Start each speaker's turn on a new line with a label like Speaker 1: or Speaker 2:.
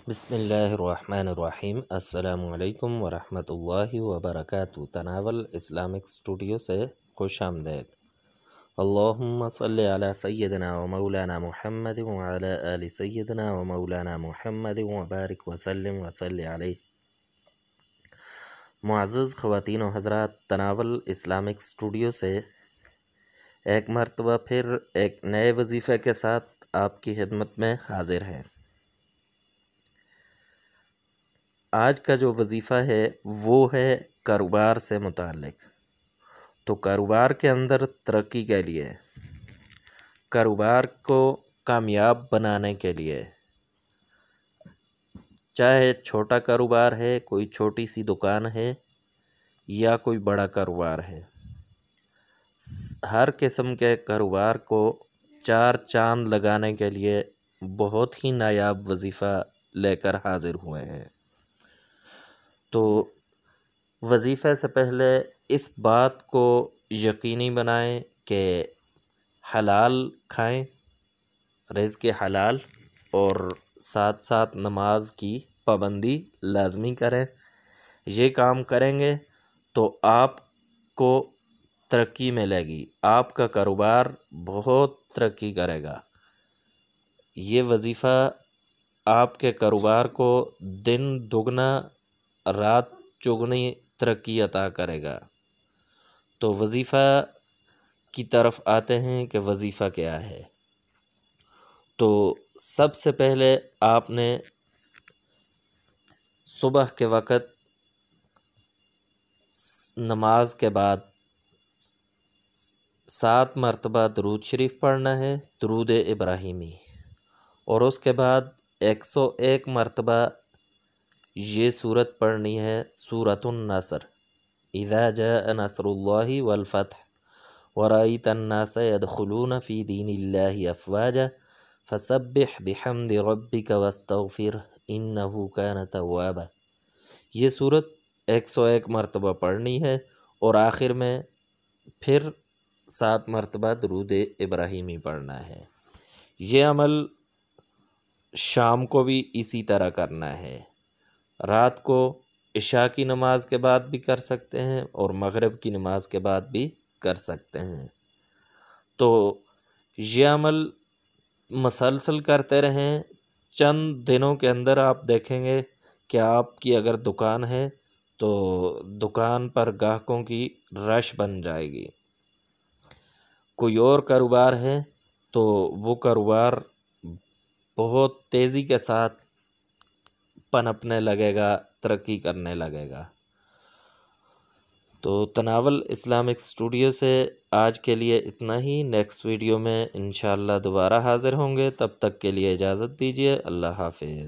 Speaker 1: بسم اللہ الرحمن الرحیم۔ السلام علیکم ورحمۃ اللہ وبرکاتہ۔ تناول اسلامک اسٹوڈیو سے خوش آمدید۔ اللہم صلی علی سیدنا و مولانا محمد وعلی آل سیدنا و مولانا محمد وبارک وسلم وصلی علیہ۔ معزز خواتین و حضرات، تناول اسلامک اسٹوڈیو سے ایک مرتبہ پھر ایک نئے وظیفے کے ساتھ آپ کی خدمت میں حاضر ہیں۔ آج کا جو وظیفہ ہے وہ ہے کاروبار سے متعلق۔ تو کاروبار کے اندر ترقی کے لیے، کاروبار کو کامیاب بنانے کے لیے، چاہے چھوٹا کاروبار ہے، کوئی چھوٹی سی دکان ہے یا کوئی بڑا کاروبار ہے، ہر قسم کے کاروبار کو چار چاند لگانے کے لیے بہت ہی نایاب وظیفہ لے کر حاضر ہوئے ہیں۔ تو وظیفے سے پہلے اس بات کو یقینی بنائیں کہ حلال کھائیں، رزق حلال، اور ساتھ ساتھ نماز کی پابندی لازمی کریں۔ یہ کام کریں گے تو آپ کو ترقی ملے گی، آپ کا کاروبار بہت ترقی کرے گا۔ یہ وظیفہ آپ کے کاروبار کو دن دگنا رات چگنی ترقی عطا کرے گا۔ تو وظیفہ کی طرف آتے ہیں کہ وظیفہ کیا ہے۔ تو سب سے پہلے آپ نے صبح کے وقت نماز کے بعد 7 مرتبہ درود شریف پڑھنا ہے، درود ابراہیمی، اور اس کے بعد 101 مرتبہ یہ سورت پڑھنی ہے، سورۃ النصر۔ اذا جاء نصر اللہ والفتح ورأیت الناس يدخلون فی دین اللہ افواجا فسبح بحمد ربک واستغفرہ انہ کان توابا۔ یہ سورت 101 مرتبہ پڑھنی ہے، اور آخر میں پھر 7 مرتبہ درود ابراہیمی پڑھنا ہے۔ یہ عمل شام کو بھی اسی طرح کرنا ہے، رات کو عشاء کی نماز کے بعد بھی کر سکتے ہیں اور مغرب کی نماز کے بعد بھی کر سکتے ہیں۔ تو یہ عمل مسلسل کرتے رہیں، چند دنوں کے اندر آپ دیکھیں گے کہ آپ کی اگر دکان ہے تو دکان پر گاہکوں کی رش بن جائے گی۔ کوئی اور کاروبار ہے تو وہ کاروبار بہت تیزی کے ساتھ پنپنے لگے گا، ترقی کرنے لگے گا۔ تو تناول اسلامک اسٹوڈیو سے آج کے لیے اتنا ہی۔ نیکسٹ ویڈیو میں انشاءاللہ دوبارہ حاضر ہوں گے، تب تک کے لیے اجازت دیجیے۔ اللہ حافظ۔